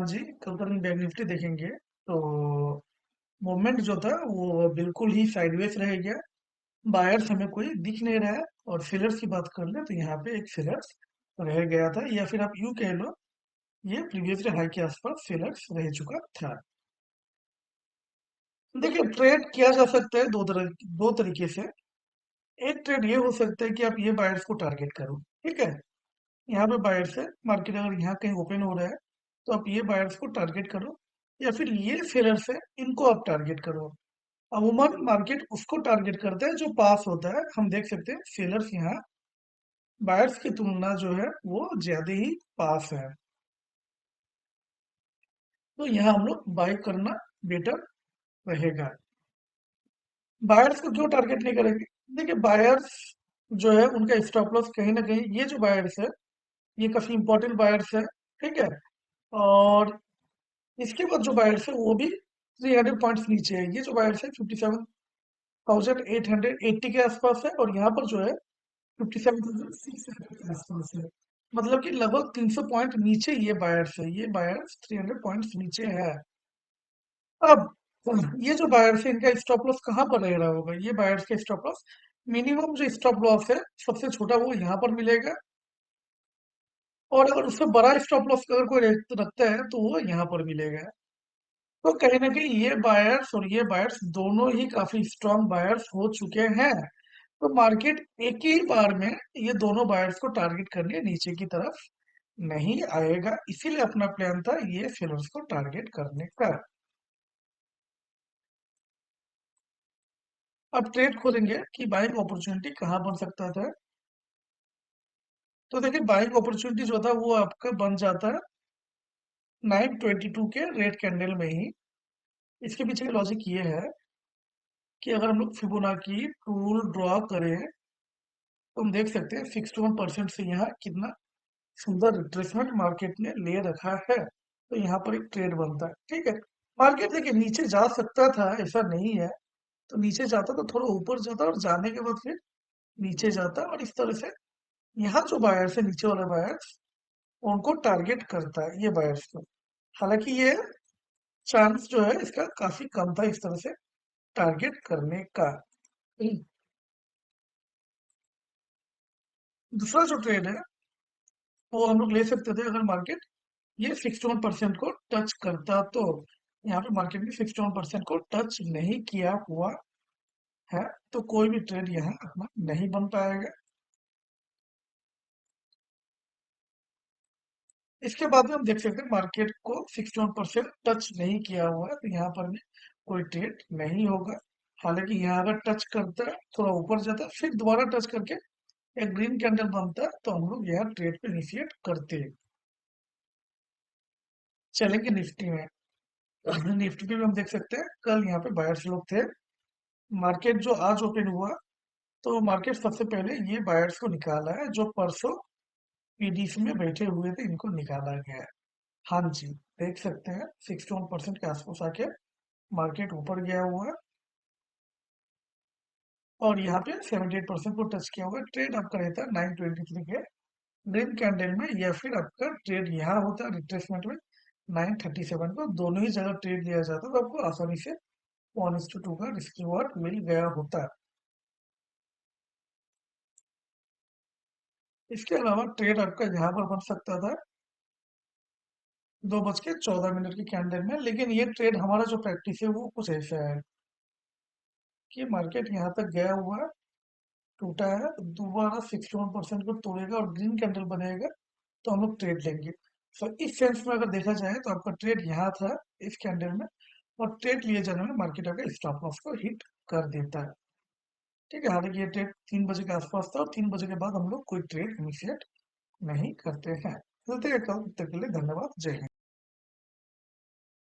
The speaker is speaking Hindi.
जी, कल का दिन बैंक निफ्टी देखेंगे तो मूवमेंट जो था वो बिल्कुल ही साइडवेज रह गया। बायर्स हमें कोई दिख नहीं रहा है। और सेलर्स की बात कर ले तो यहाँ पे एक सेलर्स रह गया था, या फिर आप यूं कह लो ये प्रीवियस हाई के आसपास सेलर्स रह चुका था। देखिए, ट्रेड किया जा सकता है दो तरीके से। एक ट्रेड ये हो सकता है कि आप ये बायर्स को टारगेट करो, ठीक है। यहाँ पे बायर्स है, मार्केट अगर यहाँ कहीं ओपन हो रहा है तो आप ये बायर्स को टारगेट करो, या फिर ये सेलर्स है इनको आप टारगेट करो। अमूमन मार्केट उसको टारगेट करता है जो पास होता है। हम देख सकते हैं सेलर्स यहाँ बायर्स की तुलना जो है वो ज्यादा ही पास है, तो यहाँ हम लोग बाय करना बेटर रहेगा। बायर्स को क्यों टारगेट नहीं करेंगे? देखिए, बायर्स जो है उनका स्टॉप लॉस कहीं ना कहीं, ये जो बायर्स है ये काफी इंपॉर्टेंट बायर्स है, ठीक है। और इसके बाद जो बायर्स है वो भी 300 पॉइंट्स नीचे है। ये जो बायर्स है 57,880 के आसपास है, और यहाँ पर जो है 57,600 के आसपास है। मतलब कि लगभग 300 पॉइंट नीचे ये बायर्स है। ये बायर्स 300 पॉइंट्स नीचे है। अब ये जो बायर्स है इनका स्टॉप लॉस कहाँ पर रह रहा होगा? ये बायर्स का स्टॉप लॉस, मिनिमम जो स्टॉप लॉस है सबसे छोटा वो यहाँ पर मिलेगा। और अगर उससे बड़ा स्टॉप लॉस अगर कोई रखता है तो वो यहाँ पर मिलेगा। तो कहीं ना कहीं ये बायर्स और ये बायर्स दोनों ही काफी स्ट्रांग बायर्स हो चुके हैं। तो मार्केट एक ही बार में ये दोनों बायर्स को टारगेट करने नीचे की तरफ नहीं आएगा, इसीलिए अपना प्लान था ये सेलर्स को टारगेट करने का। अब ट्रेड खोलेंगे कि बाइंग अपॉर्चुनिटी कहाँ बन सकता था। तो देखिए, बाइंग अपॉर्चुनिटी जो था वो आपका बन जाता है 922 के रेड कैंडल में ही। इसके पीछे का लॉजिक ये है कि अगर हम लोग फिबोनाची टूल ड्रॉ करें तो हम देख सकते हैं 61% से यहाँ कितना सुंदर रिट्रेसमेंट मार्केट ने ले रखा है। तो यहाँ पर एक ट्रेड बनता है, ठीक है। मार्केट देखिए नीचे जा सकता था, ऐसा नहीं है। तो नीचे जाता तो थोड़ा ऊपर जाता, और जाने के बाद फिर नीचे जाता, और इस तरह से यहाँ जो बायर्स है नीचे वाले बायर्स उनको टारगेट करता है ये बायर्स को। हालांकि ये चांस जो है इसका काफी कम था इस तरह से टारगेट करने का। दूसरा जो ट्रेड है वो हम लोग ले सकते थे अगर मार्केट ये 61% को टच करता तो। यहाँ पे मार्केट ने 61% को टच नहीं किया हुआ है, तो कोई भी ट्रेड यहाँ अपना नहीं बन पाएगा। इसके बाद में हम देख सकते हैं मार्केट को 61% टच नहीं किया हुआ है, तो यहाँ पर भी कोई ट्रेड नहीं होगा। हालांकि यहाँ अगर टच करता है थोड़ा ऊपर जाता है फिर दोबारा टच करके एक ग्रीन कैंडल बनता है तो हम लोग यहाँ ट्रेड पे इनिशिएट करते हैं। चलेंगे निफ्टी में। निफ्टी पे भी हम देख सकते हैं कल यहाँ पे बायर्स लोग थे। मार्केट जो आज ओपन हुआ तो मार्केट सबसे पहले ये बायर्स को निकाला है जो परसों पीडीसी में बैठे हुए थे, इनको निकाला गया है। हाँ जी, देख सकते हैं 61% के आसपास आके मार्केट ऊपर गया हुआ है, और यहाँ पे 78% को टच किया हुआ है। ट्रेड आपका रहता है 923 के ग्रीन कैंडल में, या फिर आपका ट्रेड यहाँ होता है रिट्रेसमेंट में 937 को। दोनों ही जगह ट्रेड लिया जाता है तो आपको आसानी से 1:2 का रिस्क रिवॉर्ड मिल गया होता है। इसके अलावा ट्रेड आपका यहाँ पर बन सकता था 2:14 की कैंडल में, लेकिन ये ट्रेड हमारा जो प्रैक्टिस है वो कुछ ऐसा है कि मार्केट यहाँ तक गया हुआ है, टूटा है, दोबारा 61% को तोड़ेगा और ग्रीन कैंडल बनेगा तो हम लोग ट्रेड लेंगे। तो इस सेंस में अगर देखा जाए तो आपका ट्रेड यहाँ था इस कैंडल में, और ट्रेड लिए जाने में मार्केट आपका स्टॉप लॉस को हिट कर देता है, ठीक है। हालांकि ये ट्रेड 3 बजे के आसपास था, और 3 बजे के बाद हम लोग कोई ट्रेड इनिशिएट नहीं करते हैं। मिलते हैं कल, तब तक के लिए धन्यवाद, जय हिंद।